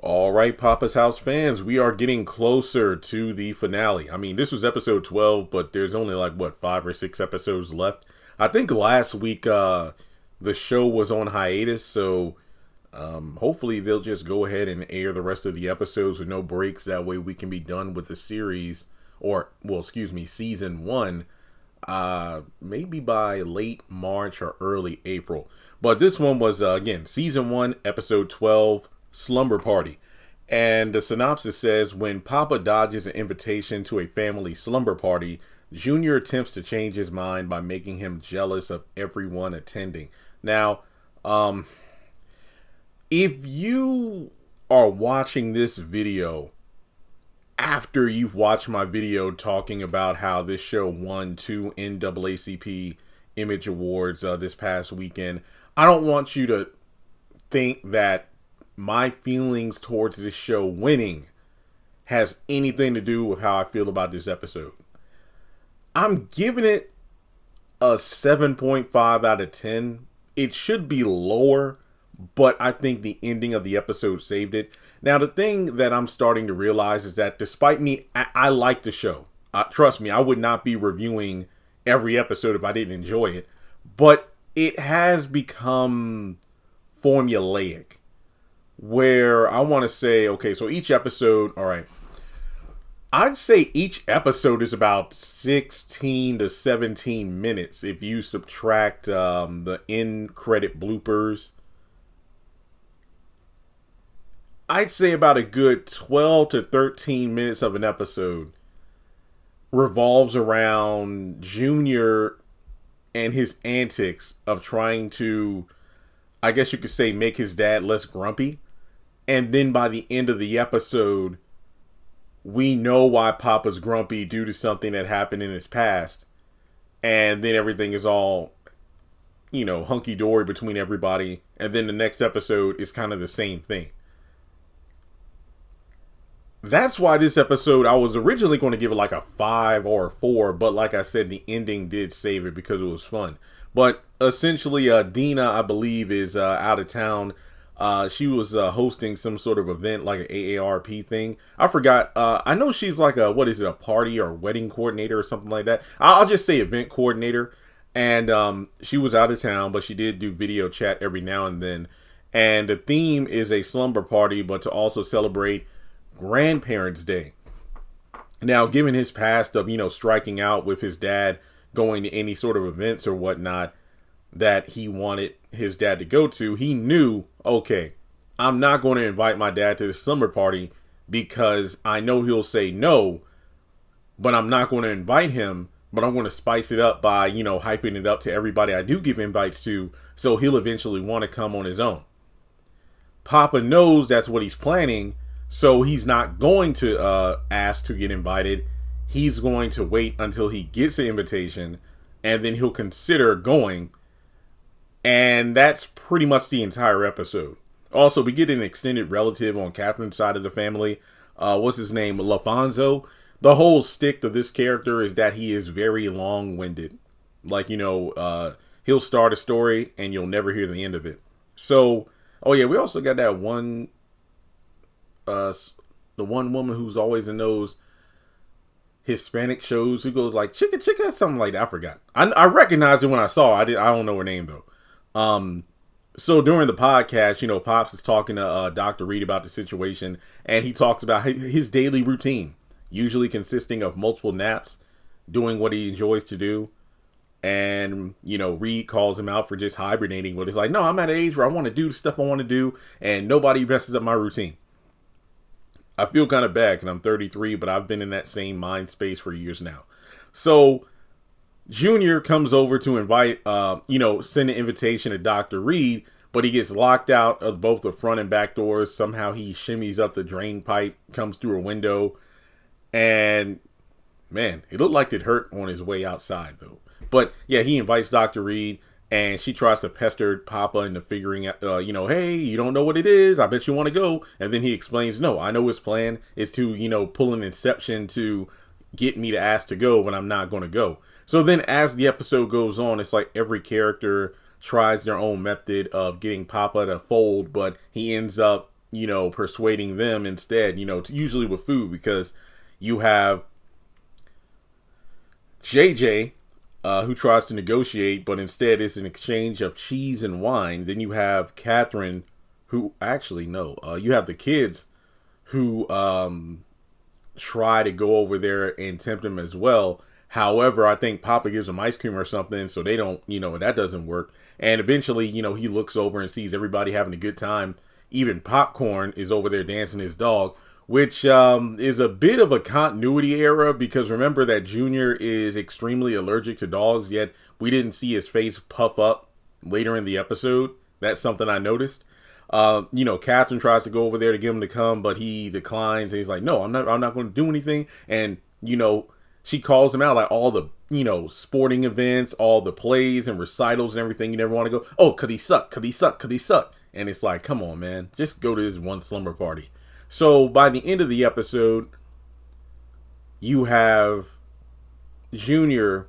All right, Poppa's House fans, we are getting closer to the finale. I mean, this was episode 12, but there's only like, what, 5 or 6 episodes left? I think last week the show was on hiatus, so hopefully they'll just go ahead and air the rest of the episodes with no breaks. That way we can be done with the series, season 1, maybe by late March or early April. But this one was, again, season 1, episode 12, Slumber Party. And the synopsis says, when Poppa dodges an invitation to a family slumber party, Junior attempts to change his mind by making him jealous of everyone attending. Now, if you are watching this video after you've watched my video talking about how this show won 2 NAACP Image Awards this past weekend, I don't want you to think that my feelings towards this show winning has anything to do with how I feel about this episode. I'm giving it a 7.5 out of 10. It should be lower, but I think the ending of the episode saved it. Now, the thing that I'm starting to realize is that despite me, I like the show. Trust me, I would not be reviewing every episode if I didn't enjoy it. But it has become formulaic, where I want to say, okay, so each episode, all right, I'd say each episode is about 16 to 17 minutes if you subtract the end credit bloopers. I'd say about a good 12 to 13 minutes of an episode revolves around Junior and his antics of trying to, I guess you could say, make his dad less grumpy. And then by the end of the episode, we know why Poppa's grumpy due to something that happened in his past. And then everything is all, hunky-dory between everybody. And then the next episode is kind of the same thing. That's why this episode, I was originally going to give it like a 5 or a 4. But like I said, the ending did save it because it was fun. But essentially, Dina, I believe, is out of town. She was hosting some sort of event, like an AARP thing. I forgot. I know she's like a party or wedding coordinator or something like that. I'll just say event coordinator. And she was out of town, but she did do video chat every now and then. And the theme is a slumber party, but to also celebrate Grandparents' Day. Now, given his past of, striking out with his dad, going to any sort of events or whatnot that he wanted his dad to go to, he knew, okay, I'm not going to invite my dad to the slumber party because I know he'll say no, but I'm not going to invite him, but I'm going to spice it up by, hyping it up to everybody I do give invites to, so he'll eventually want to come on his own. Poppa knows that's what he's planning, so he's not going to ask to get invited. He's going to wait until he gets the invitation, and then he'll consider going. And that's pretty much the entire episode. Also, we get an extended relative on Catherine's side of the family. What's his name? LaFonso. The whole stick of this character is that he is very long-winded. Like, he'll start a story and you'll never hear the end of it. So, oh yeah, we also got that one, the one woman who's always in those Hispanic shows who goes like chicka chicka, something like that. I forgot. I recognized it when I saw it. I don't know her name though. So during the podcast, Pops is talking to Dr. Reed about the situation, and he talks about his daily routine, usually consisting of multiple naps, doing what he enjoys to do. And, Reed calls him out for just hibernating, but it's like, no, I'm at an age where I want to do the stuff I want to do, and nobody messes up my routine. I feel kind of bad because I'm 33, but I've been in that same mind space for years now. So Junior comes over to invite, send an invitation to Dr. Reed, but he gets locked out of both the front and back doors. Somehow he shimmies up the drain pipe, comes through a window, and man, it looked like it hurt on his way outside though. But yeah, he invites Dr. Reed, and she tries to pester Poppa into figuring out, hey, you don't know what it is. I bet you want to go. And then he explains, no, I know his plan is to, pull an inception to get me to ask to go when I'm not going to go. So then as the episode goes on, it's like every character tries their own method of getting Poppa to fold, but he ends up persuading them instead, usually with food, because you have JJ, who tries to negotiate, but instead it's an exchange of cheese and wine. Then you have Catherine, who actually, no, you have the kids who try to go over there and tempt him as well. However, I think Poppa gives him ice cream or something, so they don't, that doesn't work. And eventually, he looks over and sees everybody having a good time. Even Popcorn is over there dancing his dog, which is a bit of a continuity error, because remember that Junior is extremely allergic to dogs, yet we didn't see his face puff up later in the episode. That's something I noticed. Catherine tries to go over there to get him to come, but he declines, and he's like, no, I'm not going to do anything. And, she calls him out, like all the, sporting events, all the plays and recitals and everything. You never want to go, oh, could he suck? And it's like, come on, man, just go to this one slumber party. So by the end of the episode, you have Junior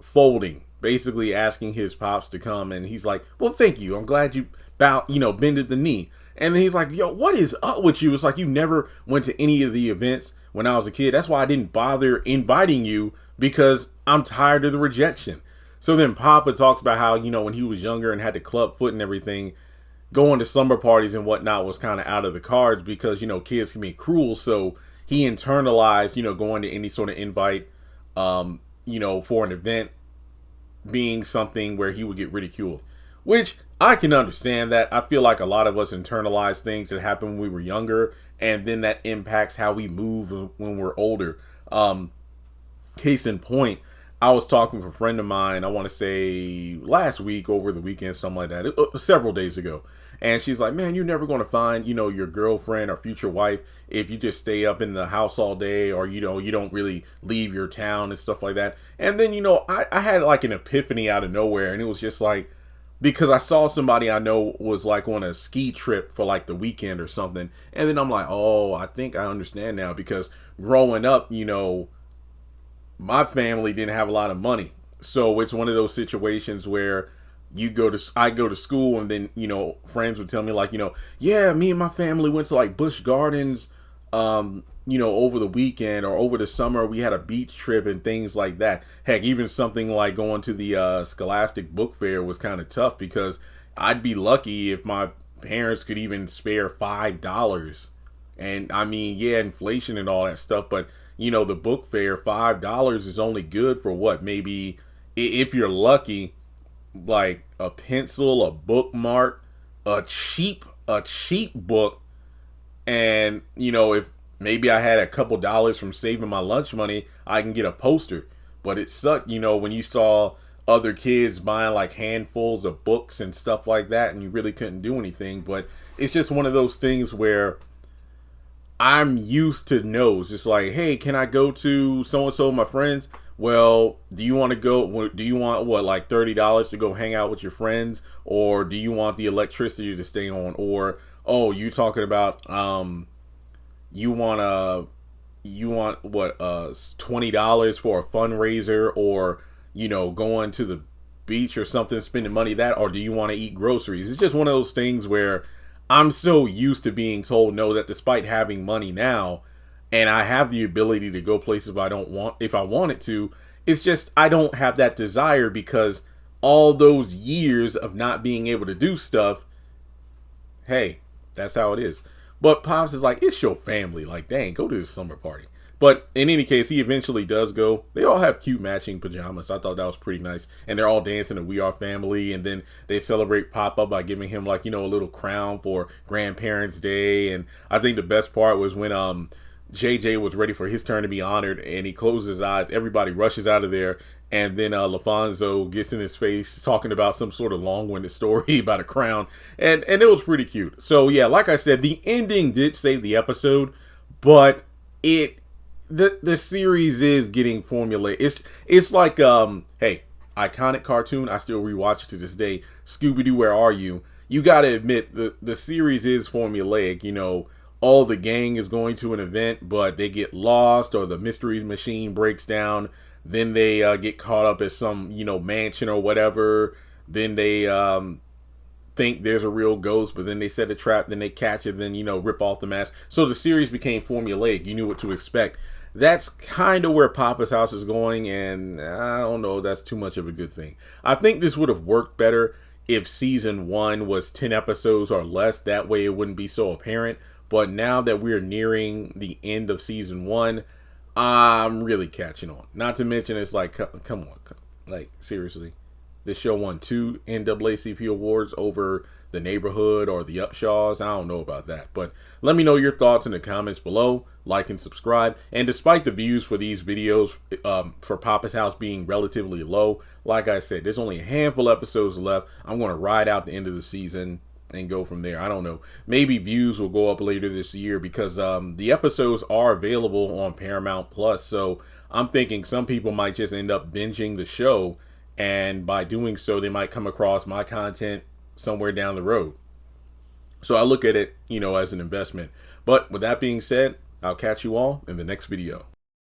folding, basically asking his pops to come. And he's like, well, thank you. I'm glad you bended the knee. And then he's like, yo, what is up with you? It's like you never went to any of the events when I was a kid. That's why I didn't bother inviting you, because I'm tired of the rejection. So then Poppa talks about how, when he was younger and had the club foot and everything, going to slumber parties and whatnot was kind of out of the cards, because, kids can be cruel. So he internalized, going to any sort of invite, for an event being something where he would get ridiculed, which I can understand that. I feel like a lot of us internalize things that happened when we were younger, and then that impacts how we move when we're older. Case in point, I was talking with a friend of mine, I want to say last week, over the weekend, something like that, several days ago. And she's like, man, you're never going to find, your girlfriend or future wife if you just stay up in the house all day, or, you don't really leave your town and stuff like that. And then, I had like an epiphany out of nowhere, and it was just like, because I saw somebody I know was like on a ski trip for like the weekend or something. And then I'm like, oh, I think I understand now, because growing up, my family didn't have a lot of money. So it's one of those situations where I go to school, and then, friends would tell me like, yeah, me and my family went to like Busch Gardens, over the weekend, or over the summer, we had a beach trip and things like that. Heck, even something like going to the Scholastic Book Fair was kind of tough, because I'd be lucky if my parents could even spare $5. And I mean, yeah, inflation and all that stuff, but the book fair, $5 is only good for what, maybe, if you're lucky, like a pencil, a bookmark, a cheap book. And, if maybe I had a couple dollars from saving my lunch money, I can get a poster. But it sucked, when you saw other kids buying like handfuls of books and stuff like that, and you really couldn't do anything. But it's just one of those things where I'm used to no's. It's like, hey, can I go to so-and-so, my friends? Well, do you want to go? Do you want like $30 to go hang out with your friends? Or do you want the electricity to stay on? Or, oh, you talking about, you want $20 for a fundraiser, or, going to the beach or something, spending money that, or do you want to eat groceries? It's just one of those things where I'm so used to being told no, that despite having money now, and I have the ability to go places if I wanted to, it's just I don't have that desire, because all those years of not being able to do stuff, hey, that's how it is. But Pops is like, it's your family. Like, dang, go to this summer party. But in any case, he eventually does go. They all have cute matching pajamas. I thought that was pretty nice. And they're all dancing to We Are Family. And then they celebrate Poppa by giving him like, a little crown for Grandparents' Day. And I think the best part was when JJ was ready for his turn to be honored, and he closes his eyes. Everybody rushes out of there. And then LaFonso gets in his face talking about some sort of long-winded story about a crown. And it was pretty cute. So, yeah, like I said, the ending did save the episode. But the series is getting formulated. It's like, hey, iconic cartoon. I still rewatch it to this day. Scooby-Doo, Where Are You? You got to admit, the series is formulaic. All the gang is going to an event, but they get lost, or the mysteries machine breaks down. Then they get caught up at some, mansion or whatever. Then they think there's a real ghost, but then they set a trap, then they catch it, then, you know, rip off the mask. So the series became formulaic. You knew what to expect. That's kind of where Poppa's house is going, and I don't know, that's too much of a good thing. I think this would have worked better if season 1 was 10 episodes or less. That way it wouldn't be so apparent. But now that we're nearing the end of season 1, I'm really catching on. Not to mention, it's like, come on, like, seriously. This show won 2 NAACP awards over The Neighborhood or The Upshaws. I don't know about that. But let me know your thoughts in the comments below. Like and subscribe. And despite the views for these videos for Poppa's house being relatively low, like I said, there's only a handful of episodes left. I'm going to ride out the end of the season and go from there. I don't know. Maybe views will go up later this year because the episodes are available on Paramount Plus. So I'm thinking some people might just end up binging the show. And by doing so, they might come across my content somewhere down the road. So I look at it, you know, as an investment. But with that being said, I'll catch you all in the next video.